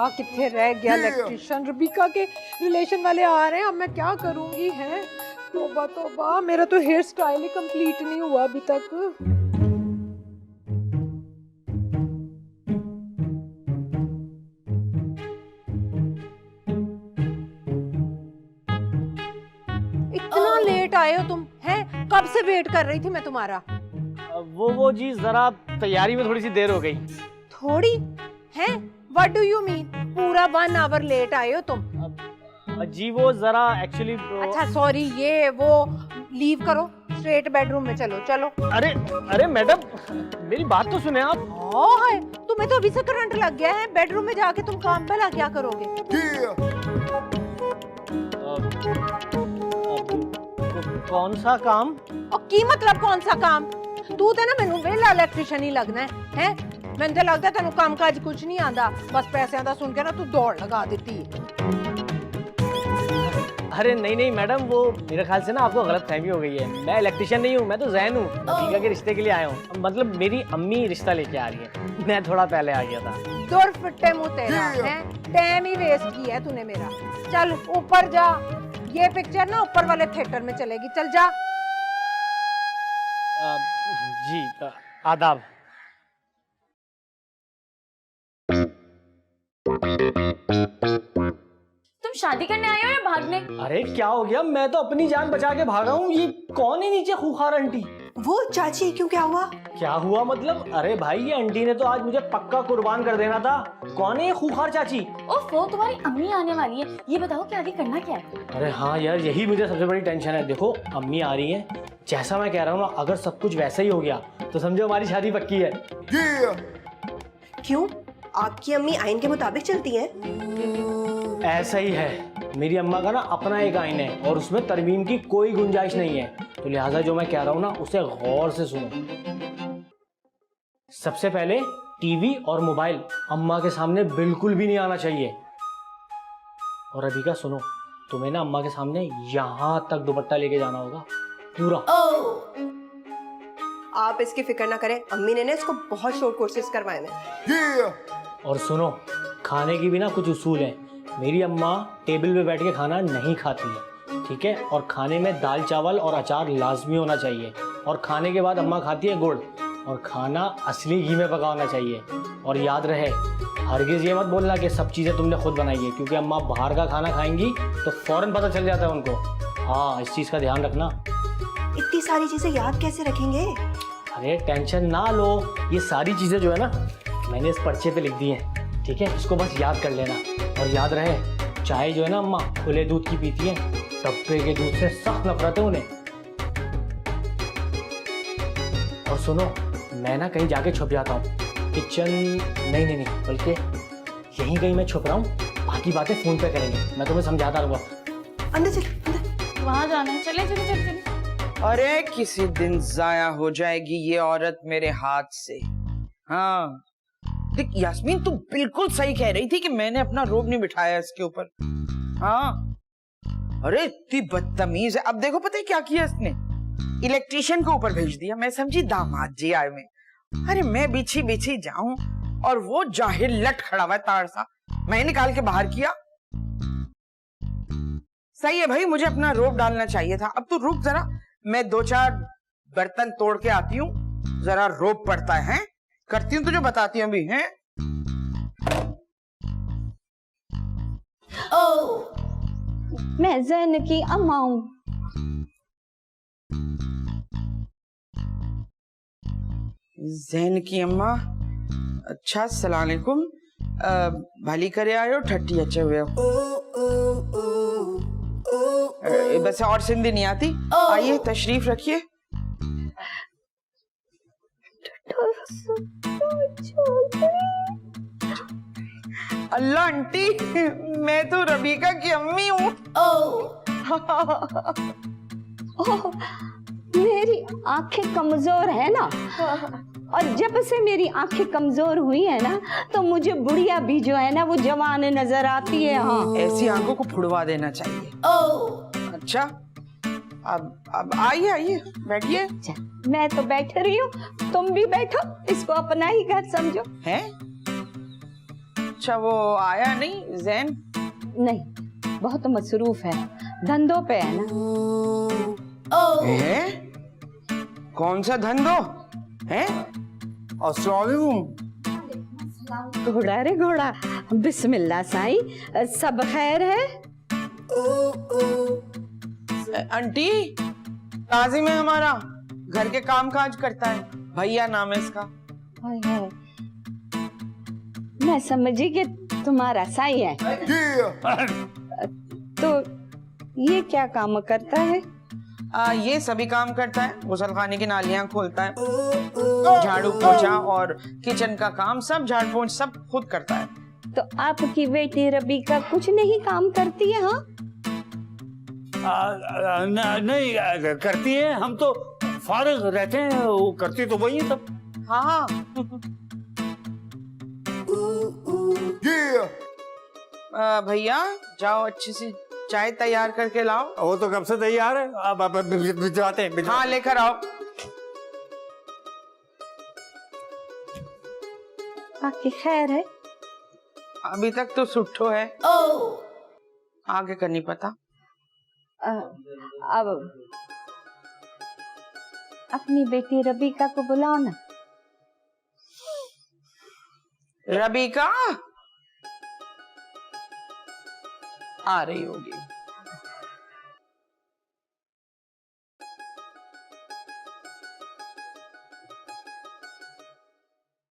कितने रह गया इलेक्ट्रिशियन। रबीका के रिलेशन वाले आ रहे हैं, अब मैं क्या करूंगी है। तौबा तौबा, मेरा तो हेयर स्टाइल ही कंप्लीट नहीं हुआ अभी तक। इतना लेट आए हो तुम हैं? कब से वेट कर रही थी मैं तुम्हारा। वो जी जरा तैयारी में थोड़ी सी देर हो गई। थोड़ी है? What do you mean? पूरा 1 आवर लेट आए हो तुम। जी वो जरा एक्चुअली अच्छा सॉरी, ये वो लीव करो, स्ट्रेट बेडरूम में चलो चलो। अरे अरे मैडम मेरी बात तो सुने आप। है तुम्हें तो अभी से करंट लग गया है, बेडरूम में जाके तुम काम भला क्या करोगे? कौन सा काम? और की मतलब कौन सा काम? तू तो ना मैनू वेला इलेक्ट्रिशियन ही लगना है? मैंने तो लगता तेनू काम काज कुछ नहीं आंदा, बस पैसों का सुन के ना तू दौड़ लगा देती है। अरे नहीं मैडम, वो मेरे ख्याल से ना आपको गलत फहमी हो गई है। मैं इलेक्ट्रिशियन नहीं हूँ, मैं तो जैन हूँ। रबीका के रिश्ते के लिए आया हूँ। मतलब मेरी अम्मी रिश्ता लेके आ रही है, मैं थोड़ा पहले आ गया था। दूर फिट्टे मुंह तेरा है, टाइम ही वेस्ट किया है तूने मेरा। चल ऊपर जा, ये पिक्चर ना ऊपर वाले थिएटर में चलेगी, चल जा। जी आदाब। तुम शादी करने आए हो या भागने? अरे क्या हो गया, मैं तो अपनी जान बचा के भागा हूँ। ये कौन है नीचे खूंखार आंटी? वो चाची, क्यों क्या हुआ? क्या हुआ मतलब? अरे भाई ये आंटी ने तो आज मुझे पक्का कुर्बान कर देना था। कौन है ये खूंखार चाची? ओफो, तुम्हारी अम्मी आने वाली है, ये बताओ कि आगे करना क्या है? अरे हाँ यार, यही मुझे सबसे बड़ी टेंशन है। देखो अम्मी आ रही है, जैसा मैं कह रहा हूँ ना, अगर सब कुछ वैसा ही हो गया तो समझो हमारी शादी पक्की है। क्यों? आपकी अम्मी आइन के मुताबिक चलती हैं? ऐसा ही है, मेरी अम्मा का ना अपना एक आइन है और उसमें तरमीम की कोई गुंजाइश नहीं है। तो लिहाजा जो मैं कह रहा हूँ ना, उसे गौर से सुनो। सबसे पहले टीवी और मोबाइल अम्मा के सामने बिल्कुल भी नहीं आना चाहिए। और अभी का सुनो, तुम्हें ना अम्मा के सामने यहाँ तक दुपट्टा लेके जाना होगा पूरा। आप इसकी फिक्र ना करें, अम्मी ने इसको बहुत शॉर्ट कोर्सेज करवाए हैं। और सुनो, खाने की भी ना कुछ उसूल हैं। मेरी अम्मा टेबल पे बैठ के खाना नहीं खाती है, ठीक है? और खाने में दाल चावल और अचार लाजमी होना चाहिए। और खाने के बाद अम्मा खाती है गुड़। और खाना असली घी में पका होना चाहिए। और याद रहे, हरगिज ये मत बोलना कि सब चीज़ें तुमने खुद बनाई है, क्योंकि अम्मा बाहर का खाना खाएंगी तो फौरन पता चल जाता है उनको। हाँ, इस चीज़ का ध्यान रखना। इतनी सारी चीजें याद कैसे रखेंगे? अरे टेंशन ना लो, ये सारी चीज़ें जो है ना मैंने इस पर्चे पे लिख दी हैं, ठीक है? इसको बस याद कर लेना। और याद रहे, चाय जो है ना अम्मा खुले दूध की पीती है, डब्बे के दूध से सख्त नफरत है उन्हें। और सुनो, मैं ना कहीं जाके छुप जाता हूँ, किचन नहीं, बल्कि यहीं कहीं मैं छुप रहा हूँ। बाकी बातें फोन पे करेंगे, मैं तुम्हें समझाता रहूँगा। अंदर चल, अंदर। वहाँ जाना है, चले चले चले चले। अरे किसी दिन जाया हो जाएगी ये औरत मेरे हाथ से। हाँ देख यास्मीन, तू बिल्कुल सही कह रही थी कि मैंने अपना रोब नहीं बिठाया इसके ऊपर। हाँ अरे इतनी बदतमीज है। अब देखो पता है क्या किया इसने? इलेक्ट्रिशियन को ऊपर भेज दिया। मैं समझी दामाद जी आए में। अरे मैं बिछी बिछी जाऊं और वो जाहिल लट खड़ा हुआ है तार सा। मैं निकाल के बाहर किया। सही है भाई, मुझे अपना रोब डालना चाहिए था। अब तू रुक जरा, मैं 2-4 बर्तन तोड़ के आती हूँ, जरा रोब पड़ता है, करती हूँ तुझे बताती हूँ अभी। हैं मैं जैन की अम्मा हूँ। जैन की अम्मा? अच्छा, अस्सलाम वालेकुम। भली करे आयो, ठट्टी अच्छे हुए हो। बस और सिंधी नहीं आती। आइए तशरीफ रखिए। अल्लाह आंटी, मैं तो रबीका की अम्मी हूँ। मेरी आंखें कमजोर है ना, और जब से मेरी आंखें कमजोर हुई है ना, तो मुझे बुढ़िया भी जो है ना वो जवान नजर आती है। हाँ, ऐसी आंखों को फुड़वा देना चाहिए। अच्छा, अब आइए आइए बैठिए। मैं तो बैठ रही हूँ, तुम भी बैठो, इसको अपना ही घर समझो। हैं? अच्छा वो आया नहीं जैन? नहीं, बहुत मसरूफ है, धंधों पे है ना। है? कौन सा धंधो है? घोड़ा रे घोड़ा, बिस्मिल्लाह साईं, सब खैर है? आंटी, काजिम है हमारा, घर के काम काज करता है, भैया नाम है इसका। हाय हाय, मैं समझी कि तुम्हारा साई है। तो ये क्या काम करता है? ये सभी काम करता है, गुसलखाने की नालियां खोलता है, झाड़ू पोछा और किचन का काम सब झाड़ पोंछ सब खुद करता है। तो आपकी बेटी रबीका कुछ नहीं काम करती है? हाँ, नहीं करती है, हम तो फारिग रहते हैं, वो करती तो वही है सब। हाँ भैया जाओ अच्छी सी चाय तैयार करके लाओ। वो तो कब से तैयार है, आप भिजवाते हैं। हाँ लेकर आओ। बाकी खैर है? अभी तक तो सुट्ठो है, आगे का नहीं पता। अब अपनी बेटी रबीका को बुलाओ ना। रबीका आ रही होगी।